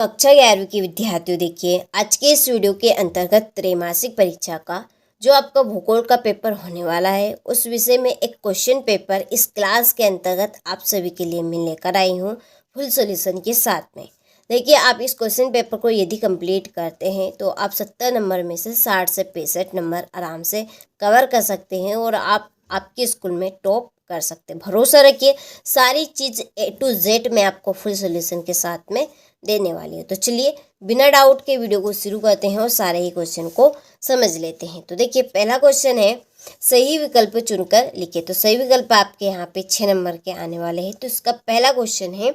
कक्षा 11वीं के विद्यार्थियों, देखिए आज के इस वीडियो के अंतर्गत त्रैमासिक परीक्षा का जो आपका भूगोल का पेपर होने वाला है उस विषय में एक क्वेश्चन पेपर इस क्लास के अंतर्गत आप सभी के लिए मैं लेकर आई हूँ फुल सॉल्यूशन के साथ में। देखिए आप इस क्वेश्चन पेपर को यदि कंप्लीट करते हैं तो आप 70 नंबर में से 60 से 65 नंबर आराम से कवर कर सकते हैं और आप आपके स्कूल में टॉप कर सकते हैं। भरोसा रखिए, सारी चीज़ A to Z मैं आपको फुल सॉल्यूशन के साथ में देने वाली है। तो चलिए बिना डाउट के वीडियो को शुरू करते हैं और सारे ही क्वेश्चन को समझ लेते हैं। तो देखिए पहला क्वेश्चन है, सही विकल्प चुनकर लिखिए। तो सही विकल्प आपके यहाँ पे 6 नंबर के आने वाले हैं। तो इसका पहला क्वेश्चन है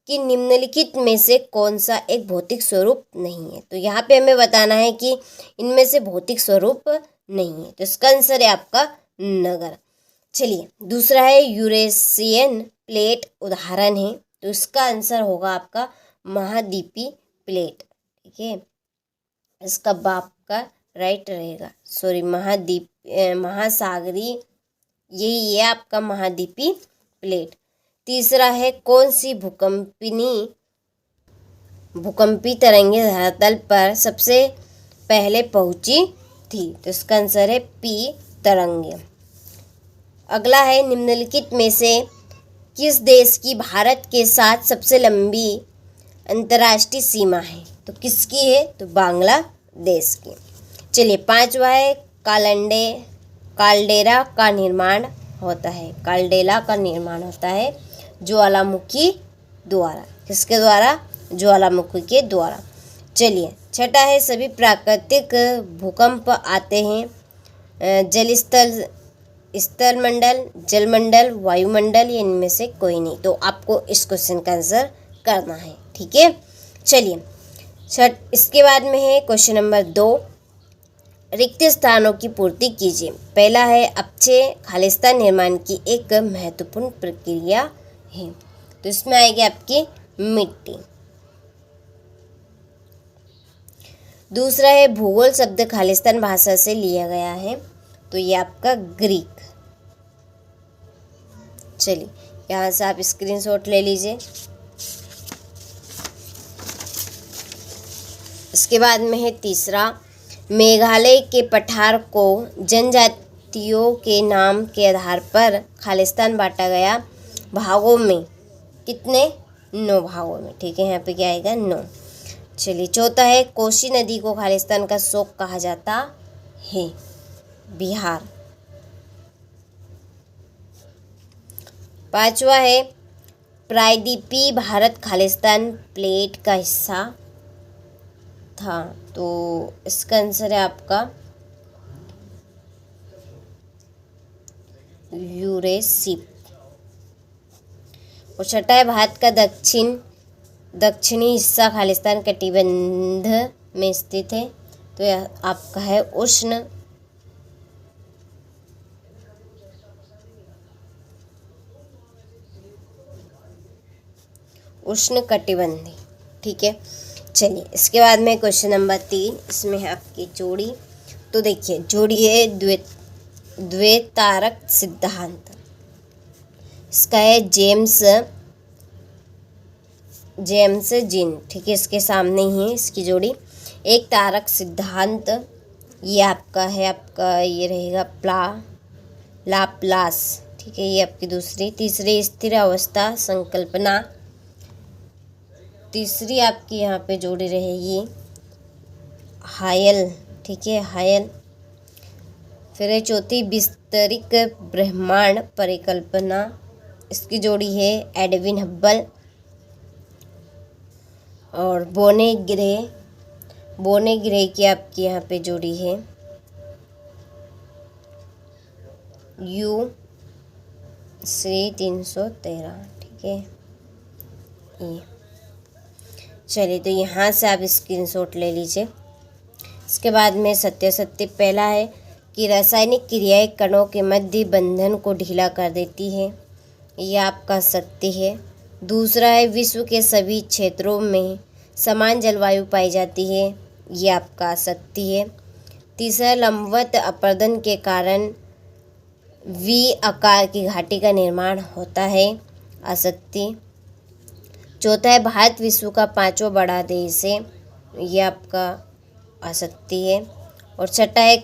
कि निम्नलिखित में से कौन सा एक भौतिक स्वरूप नहीं है। तो यहाँ पे हमें बताना है कि इनमें से भौतिक स्वरूप नहीं है। तो इसका आंसर है आपका नगर। चलिए दूसरा है, यूरेशियन प्लेट उदाहरण है। तो इसका आंसर होगा आपका महाद्वीपीय प्लेट। ठीक है, इसका बाप का राइट रहेगा, सॉरी महासागरीय, यही है आपका महाद्वीपीय प्लेट। तीसरा है, कौन सी भूकंपी तरंगे धरातल पर सबसे पहले पहुंची थी। तो इसका आंसर है पी तरंगे। अगला है, निम्नलिखित में से किस देश की भारत के साथ सबसे लंबी अंतर्राष्ट्रीय सीमा है। तो किसकी है, तो बांग्लादेश की। चलिए पांचवा है, काल्डेरा का निर्माण होता है। काल्डेरा का निर्माण होता है ज्वालामुखी द्वारा। किसके द्वारा, ज्वालामुखी के द्वारा। चलिए छठा है, सभी प्राकृतिक भूकंप आते हैं स्थलमंडल, जलमंडल, वायुमंडल, या इनमें से कोई नहीं। तो आपको इस क्वेश्चन का आंसर करना है। ठीक है, चलिए इसके बाद में है क्वेश्चन नंबर 2, रिक्त स्थानों की पूर्ति कीजिए। पहला है, अच्छे खालिस्तान निर्माण की एक महत्वपूर्ण प्रक्रिया है। तो इसमें आएगी आपकी मिट्टी। दूसरा है, भूगोल शब्द खालिस्तान भाषा से लिया गया है। तो ये आपका ग्रीक। चलिए यहाँ से आप स्क्रीनशॉट ले लीजिए। इसके बाद में है तीसरा, मेघालय के पठार को जनजातियों के नाम के आधार पर खालिस्तान बांटा गया भागों में कितने, 9 भागों में। ठीक है, यहाँ पे क्या आएगा, 9। चलिए चौथा है, कोसी नदी को खालिस्तान का शोक कहा जाता है, बिहार। पांचवा है, प्रायद्वीपीय भारत खालिस्तान प्लेट का हिस्सा था। तो इसका आंसर है आपका यूरेशिप। और छठा है, भारत का दक्षिणी हिस्सा खालिस्तान कटिबंध में स्थित है। तो यह आपका है उष्ण कटिबंधी। ठीक है, चलिए इसके बाद में क्वेश्चन नंबर 3, इसमें है आपकी जोड़ी। तो देखिए जोड़ी है द्वैतारक सिद्धांत। इसका है जेम्स जीन। ठीक है, इसके सामने ही है इसकी जोड़ी। एक तारक सिद्धांत, ये आपका ये रहेगा लाप्लास। ठीक है, ये आपकी दूसरी। तीसरी, स्थिर अवस्था संकल्पना। तीसरी आपकी यहाँ पे जोड़ी रहेगी हायल। ठीक है, हायल। फिर है चौथी, विस्तरित ब्रह्मांड परिकल्पना। इसकी जोड़ी है एडविन हब्बल। और बोने ग्रे की आपकी यहाँ पे जोड़ी है श्री 313। ठीक है, ये। चलिए तो यहाँ से आप स्क्रीनशॉट ले लीजिए। इसके बाद में सत्य पहला है कि रासायनिक क्रियाएं कणों के मध्य बंधन को ढीला कर देती है, यह आपका सत्य है। दूसरा है, विश्व के सभी क्षेत्रों में समान जलवायु पाई जाती है, यह आपका सत्य है। तीसरा, लंबवत अपरदन के कारण वी आकार की घाटी का निर्माण होता है, असत्य। चौथा है भारत विश्व का 5वां बड़ा देश है, ये आपका आ सकती है। और छठा है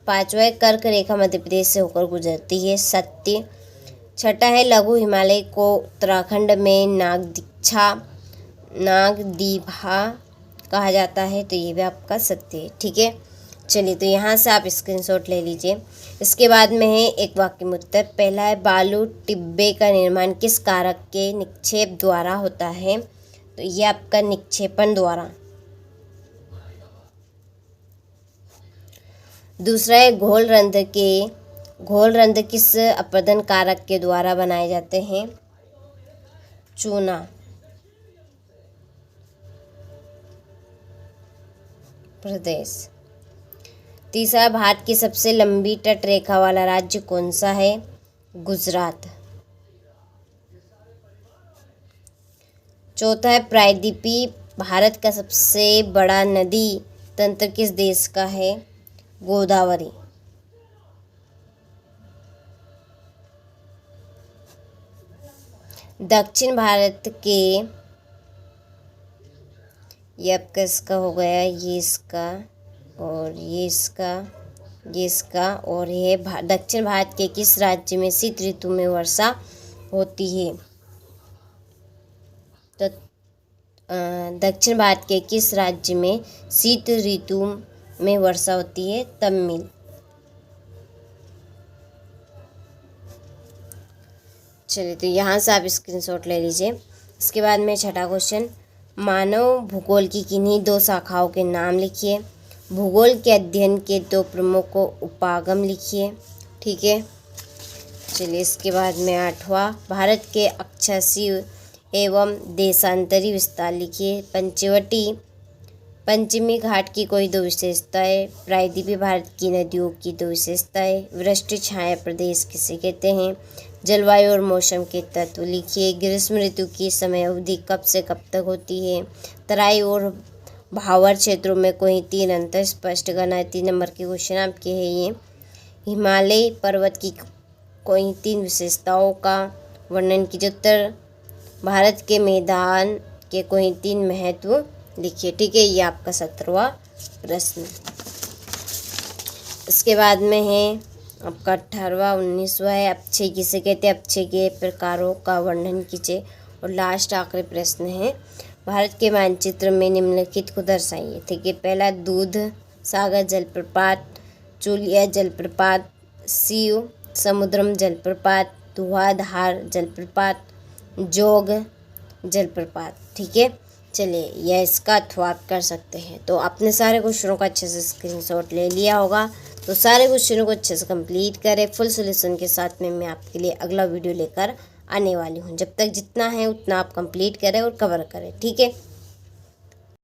पांचवा है कर्क रेखा मध्य प्रदेश से होकर गुजरती है, सत्य। छठा है लघु हिमालय को उत्तराखंड में नागदीभा कहा जाता है, तो ये भी आपका सत्य है। ठीक है, चलिए तो यहाँ से आप स्क्रीनशॉट ले लीजिए। इसके बाद में है एक वाक्य में उत्तर। पहला है बालू टिब्बे का निर्माण किस कारक के निक्षेप द्वारा होता है, तो ये आपका निक्षेपण द्वारा। दूसरा है घोल रंध्र किस अपरदन कारक के द्वारा बनाए जाते हैं, चूना। प्रदेश। तीसरा भारत की सबसे लंबी तट रेखा वाला राज्य कौन सा है, गुजरात। चौथा है प्रायद्वीपीय भारत का सबसे बड़ा नदी तंत्र किस देश का है, गोदावरी। दक्षिण भारत के, ये आपका इसका हो गया, ये इसका और ये इसका और ये दक्षिण भारत के किस राज्य में शीत ऋतु में वर्षा होती है, तो दक्षिण भारत के किस राज्य में शीत ऋतु में वर्षा होती है, तमिल। चलिए तो यहाँ से आप स्क्रीनशॉट ले लीजिए। इसके बाद में छठा क्वेश्चन, मानव भूगोल की किन्हीं 2 शाखाओं के नाम लिखिए। भूगोल के अध्ययन के 2 प्रमुख उपागम लिखिए। ठीक है, चलिए इसके बाद में 8वां, भारत के अक्षांशीय एवं देशांतरी विस्तार लिखिए। पंचमी घाट की कोई 2 विशेषताएं। प्रायद्वीपीय भारत की नदियों की 2 विशेषताएं। वृष्टि छाया प्रदेश किसे कहते हैं। जलवायु और मौसम के तत्व लिखिए। ग्रीष्म ऋतु की समय अवधि कब से कब तक होती है। तराई और भावर क्षेत्रों में कोई 3 अंतर स्पष्ट करना है। 3 नंबर के क्वेश्चन आपके हैं ये। हिमालय पर्वत की कोई 3 विशेषताओं का वर्णन कीजिए। उत्तर भारत के मैदान के कोई 3 महत्व लिखिए। ठीक है, ये आपका 17वां प्रश्न। इसके बाद में है आपका 18वां 19वां है, अक्षय किसे कहते हैं। अक्षय के प्रकारों का वर्णन कीजिए। और लास्ट आखिरी प्रश्न है, भारत के मानचित्र में निम्नलिखित को दर्शाइए। ठीक है, पहला दूध सागर जलप्रपात, चूलिया जलप्रपात, शिव समुद्रम जलप्रपात, धुआंधार जलप्रपात, जोग जलप्रपात। ठीक है, चलिए यह इसका अथवा आप कर सकते हैं। तो आपने सारे क्वेश्चनों का अच्छे से स्क्रीनशॉट ले लिया होगा, तो सारे क्वेश्चनों को अच्छे से कंप्लीट करें। फुल सॉल्यूशन के साथ में मैं आपके लिए अगला वीडियो लेकर आने वाली हूँ। जब तक जितना है उतना आप कंप्लीट करें और कवर करें। ठीक है।